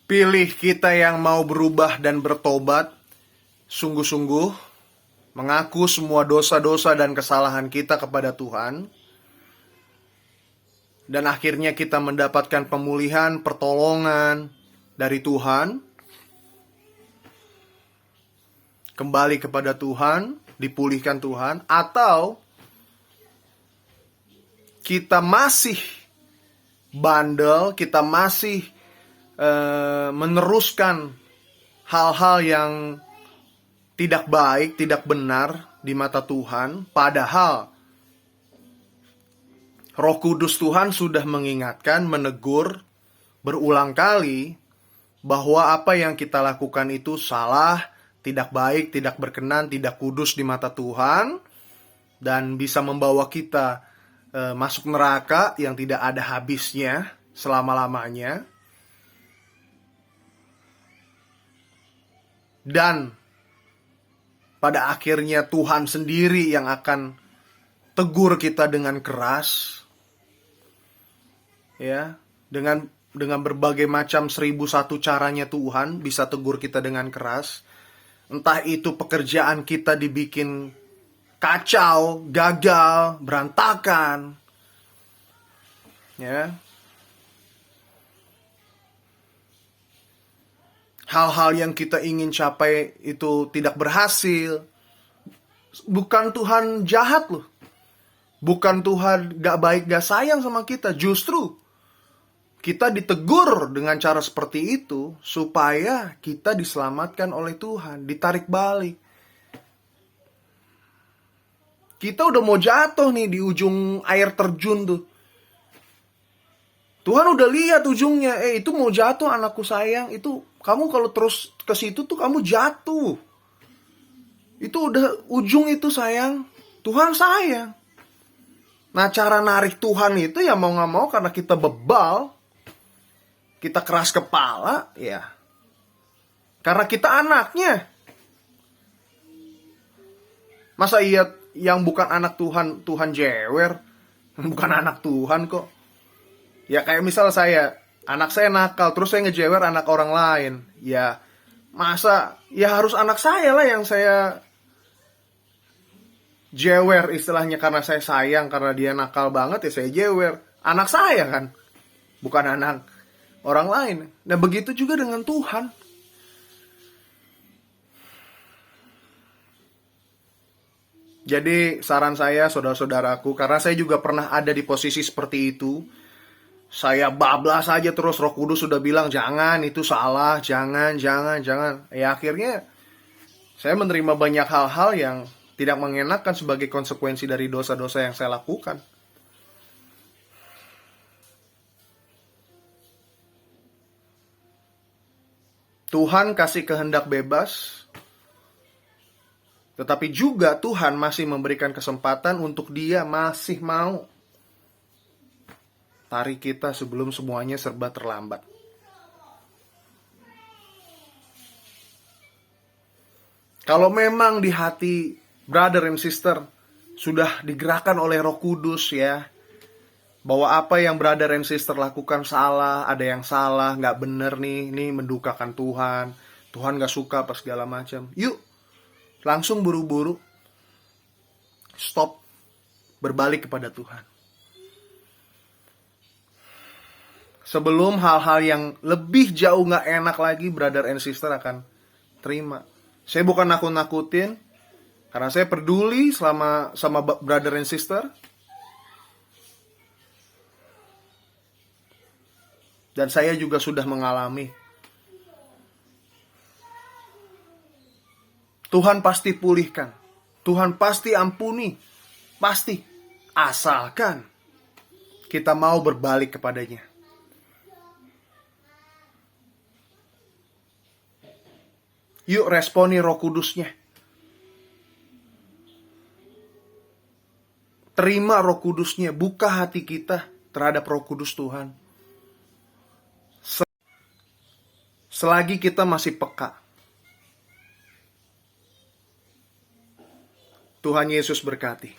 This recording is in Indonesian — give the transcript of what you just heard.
Pilih kita yang mau berubah dan bertobat, sungguh-sungguh mengaku semua dosa-dosa dan kesalahan kita kepada Tuhan, dan akhirnya kita mendapatkan pemulihan, pertolongan dari Tuhan, kembali kepada Tuhan, dipulihkan Tuhan, atau kita masih bandel, kita masih meneruskan hal-hal yang tidak baik, tidak benar di mata Tuhan, padahal Roh Kudus Tuhan sudah mengingatkan, menegur berulang kali bahwa apa yang kita lakukan itu salah, tidak baik, tidak berkenan, tidak kudus di mata Tuhan, dan bisa membawa kita masuk neraka yang tidak ada habisnya selama-lamanya. Dan pada akhirnya Tuhan sendiri yang akan tegur kita dengan keras, ya, dengan berbagai macam 1001 caranya Tuhan bisa tegur kita dengan keras. Entah itu pekerjaan kita dibikin kacau, gagal, berantakan, ya. Hal-hal yang kita ingin capai itu tidak berhasil. Bukan Tuhan jahat loh. Bukan Tuhan gak baik, gak sayang sama kita. Justru kita ditegur dengan cara seperti itu supaya kita diselamatkan oleh Tuhan, ditarik balik. Kita udah mau jatuh nih di ujung air terjun tuh. Tuhan udah lihat ujungnya, itu mau jatuh anakku sayang, itu kamu kalau terus ke situ tuh kamu jatuh. Itu udah ujung itu sayang, Tuhan sayang. Nah, cara narik Tuhan itu ya mau gak mau karena kita bebal, kita keras kepala, ya. Karena kita anaknya. Masa iya yang bukan anak Tuhan, Tuhan jewer? Bukan anak Tuhan kok. Ya kayak misal anak saya nakal, terus saya ngejewer anak orang lain. Ya masa, ya harus anak saya lah yang saya jewer istilahnya, karena saya sayang, karena dia nakal banget ya saya jewer. Anak saya kan, bukan anak orang lain. Nah begitu juga dengan Tuhan. Jadi saran saya saudara-saudaraku, karena saya juga pernah ada di posisi seperti itu. Saya bablas aja terus, Roh Kudus sudah bilang jangan, itu salah, jangan. Ya akhirnya saya menerima banyak hal-hal yang tidak mengenakan sebagai konsekuensi dari dosa-dosa yang saya lakukan. Tuhan kasih kehendak bebas, tetapi juga Tuhan masih memberikan kesempatan untuk Dia masih mau tarik kita sebelum semuanya serba terlambat. Kalau memang di hati brother and sister sudah digerakkan oleh Roh Kudus, ya, bahwa apa yang brother and sister lakukan salah, ada yang salah, gak bener nih mendukakan Tuhan, Tuhan gak suka apa segala macam. Yuk, langsung buru-buru stop, berbalik kepada Tuhan. Sebelum hal-hal yang lebih jauh gak enak lagi brother and sister akan terima. Saya bukan nakut-nakutin, karena saya peduli sama brother and sister. Dan saya juga sudah mengalami. Tuhan pasti pulihkan. Tuhan pasti ampuni. Pasti. Asalkan kita mau berbalik kepadanya. Yuk responi Roh Kudusnya. Terima Roh Kudusnya. Buka hati kita terhadap Roh Kudus Tuhan. Selagi kita masih peka. Tuhan Yesus berkati.